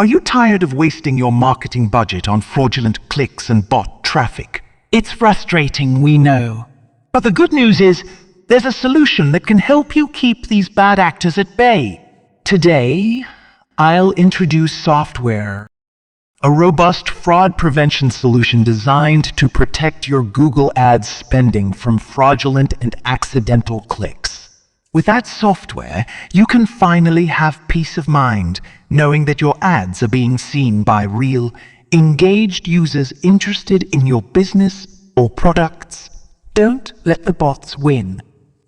Are you tired of wasting your marketing budget on fraudulent clicks and bot traffic? It's frustrating, we know. But the good news is, there's a solution that can help you keep these bad actors at bay. Today, I'll introduce software. A robust fraud prevention solution designed to protect your Google Ads spending from fraudulent and accidental clicks. With that software, you can finally have peace of mind, knowing that your ads are being seen by real, engaged users interested in your business or products. Don't let the bots win.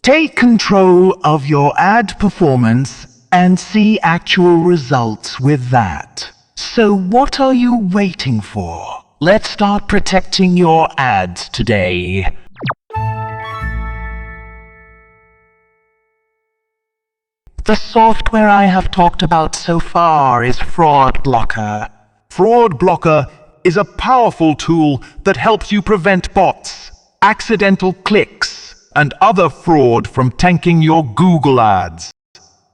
Take control of your ad performance and see actual results with that. So what are you waiting for? Let's start protecting your ads today. The software I have talked about so far is Fraud Blocker. Fraud Blocker is a powerful tool that helps you prevent bots, accidental clicks, and other fraud from tanking your Google Ads.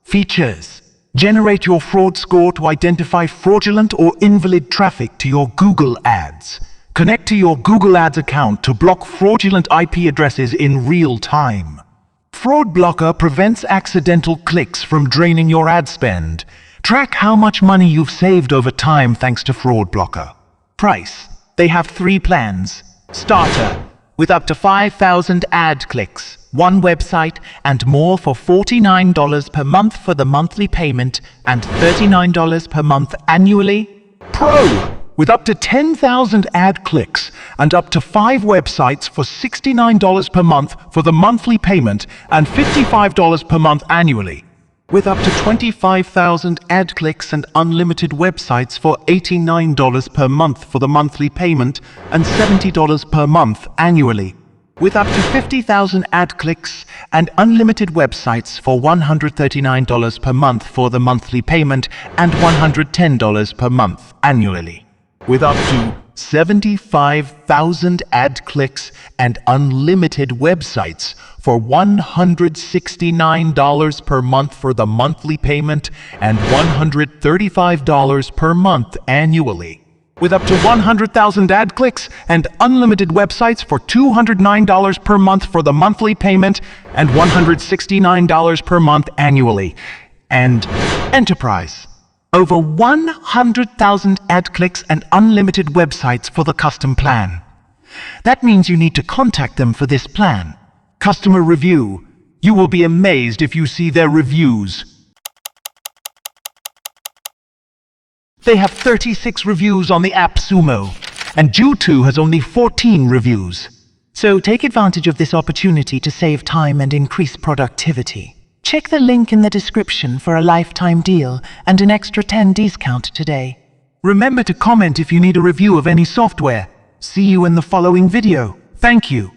Features: generate your fraud score to identify fraudulent or invalid traffic to your Google Ads. Connect to your Google Ads account to block fraudulent IP addresses in real time. Fraud Blocker prevents accidental clicks from draining your ad spend. Track how much money you've saved over time thanks to Fraud Blocker. Price: they have 3 plans. Starter, with up to 5,000 ad clicks, 1 website, and more for $49 per month for the monthly payment and $39 per month annually. Pro, with up to 10,000 ad clicks and up to 5 websites for $69 per month for the monthly payment and $55 per month annually. With up to 25,000 ad clicks and unlimited websites for $89 per month for the monthly payment and $70 per month annually. With up to 50,000 ad clicks and unlimited websites for $139 per month for the monthly payment and $110 per month annually. With up to 75,000 ad clicks and unlimited websites for $169 per month for the monthly payment and $135 per month annually. With up to 100,000 ad clicks and unlimited websites for $209 per month for the monthly payment and $169 per month annually. And Enterprise. Over 100,000 ad clicks and unlimited websites for the custom plan. That means you need to contact them for this plan. Customer review. You will be amazed if you see their reviews. They have 36 reviews on the Appsumo, and J2 has only 14 reviews. So take advantage of this opportunity to save time and increase productivity. Check the link in the description for a lifetime deal and an extra 10 discount today. Remember to comment if you need a review of any software. See you in the following video. Thank you.